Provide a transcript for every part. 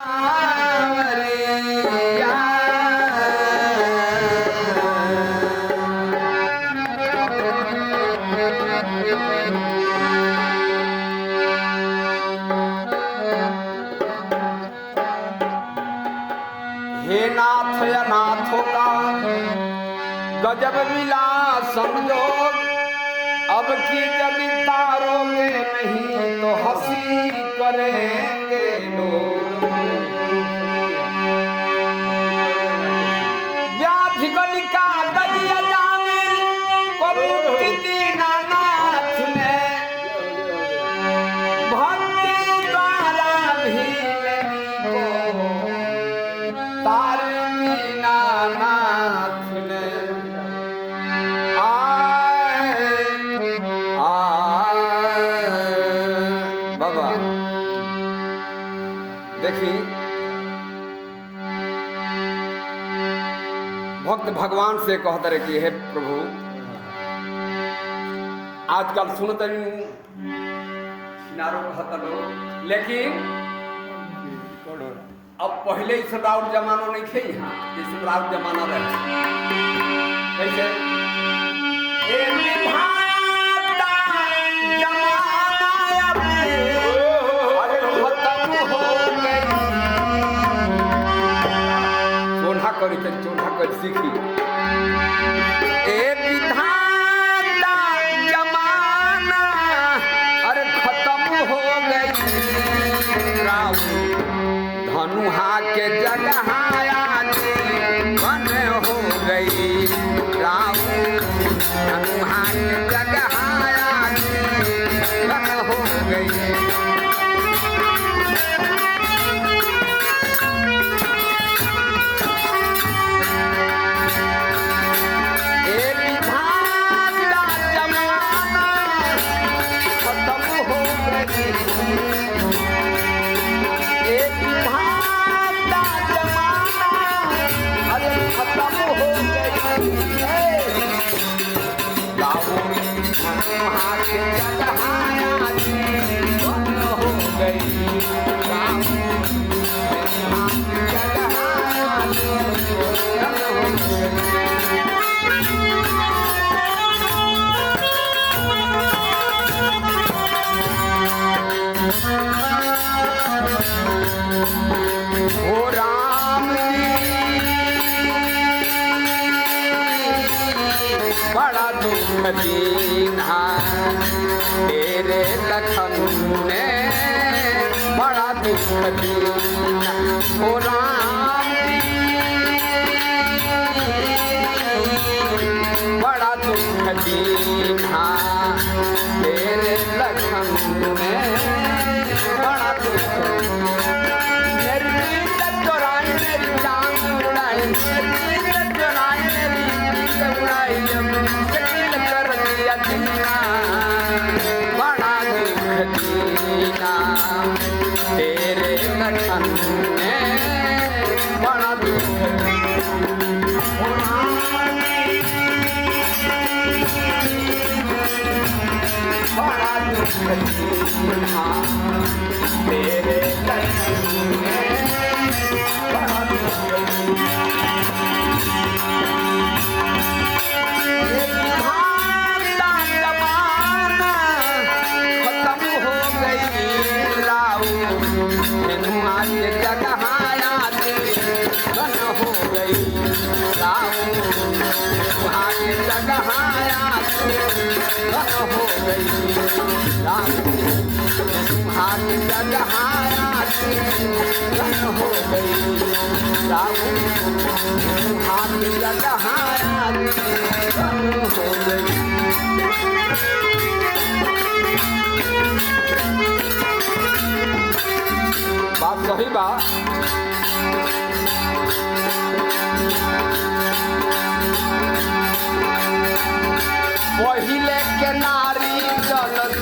हे नाथ अनाथों का गजब मिला समझो, अब की जब तारोगे नहीं तो हंसी करेंगे लोग। व्याधि गलिका दलिया जामिल को मुक्ति दीनानाथ ने, भक्ति द्वारा भी को दीनानाथ ने बाबा देखिए, भक्त भगवान से कहते रहे कि हे प्रभु, आजकल सुनते लेकिन अब पहले इस राउर जमाना नहीं थे, यहाँ इस राउर जमाना रहे कैसे चोना कर सीखी ए विधाता जमाना अरे खत्म हो गई, धनुहा के जगह बन हो गई, राम धनुहा के जगह बन हो गई। बड़ा दुख दीना तेरे लखन ने, बड़ा दुख दीना ओ राम, बड़ा दुख दीना तेरे लखन ने, बड़ा दुख। मेरी नींद चुराई, मेरी जान उड़ाई, मेरी नींद चुराई, मेरी नींद उड़ाई, बड़ा दुख दीना तेरे लखन ने, बड़ा दुख बड़ा दुख दीना तेरे लखन ने, बड़ा दुख। जगह बन हो गई, राम वहाँ के जगह बन हो गई, राम वहाँ के जगह बन हो गई, राम वहाँ के जगह बन हो गई। बात सही बात। पहिले के नारी चलत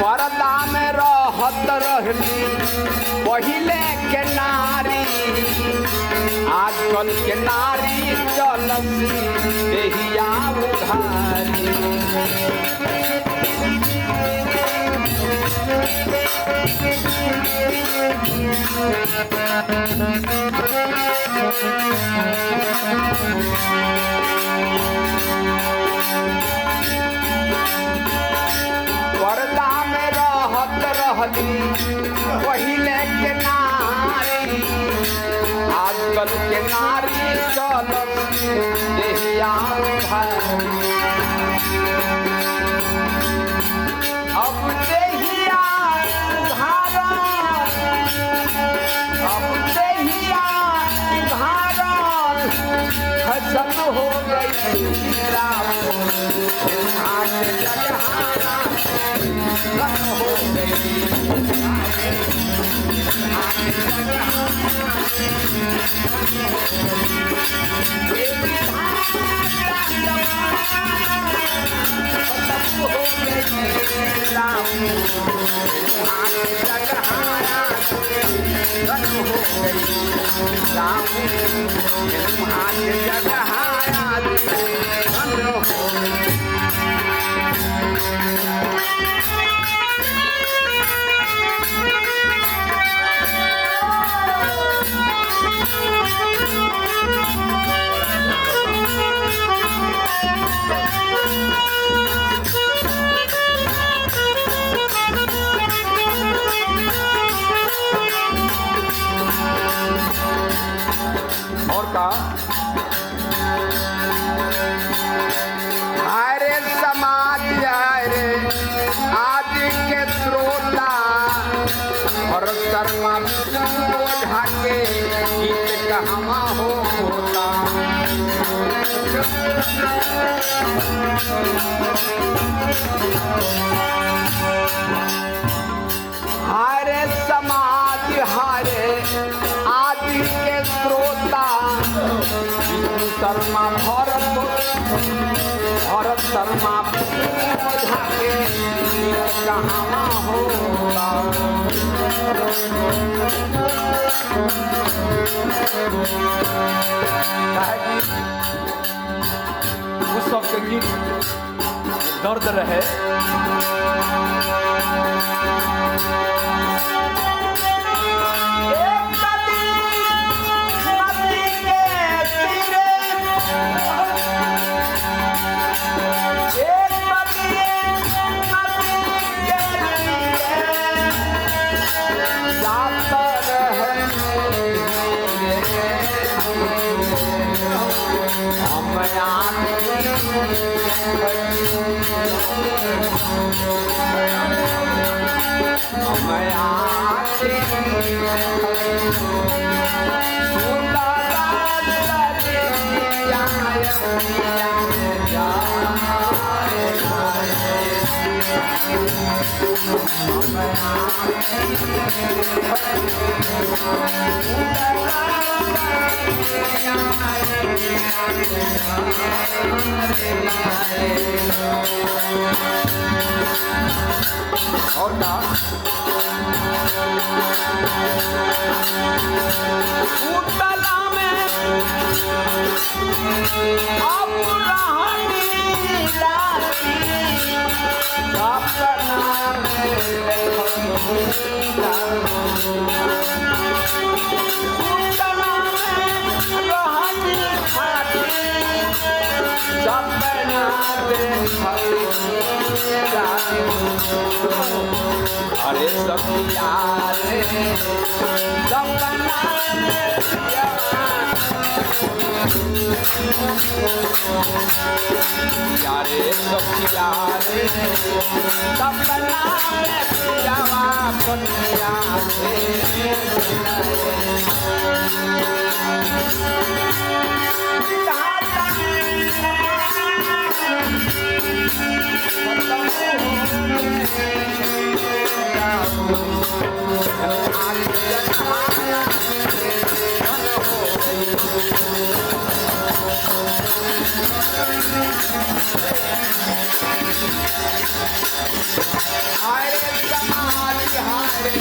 पर्दा में रहत रहत रहली पहिले के नारी आजकल के नारी चलसी देहिया उधारी पर्दा में रहत रहली पहिले के नारी आजकल के नारी चलती देहिया उधारी अब देहिया उधारल अब देहिया उधारल खत्म हो गई राम आज जगहाना खत्म हो गई आज जगहाना और का हरे समाज हरे आज के श्रोता और शर्मा ओझा के गीत कहवा होता हरे समाज हरे आज के श्रोता शर्मा भरत शर्मा ओझा के कहवा होगा उस सब के गीत दर्द रहे और ना उतला में अब रहनी लाती अपना उतला में रहनी खाती सपना अरे सखिया रे सपना यारे सखिया रे सपना पियावा पनिया हरे समाज हरे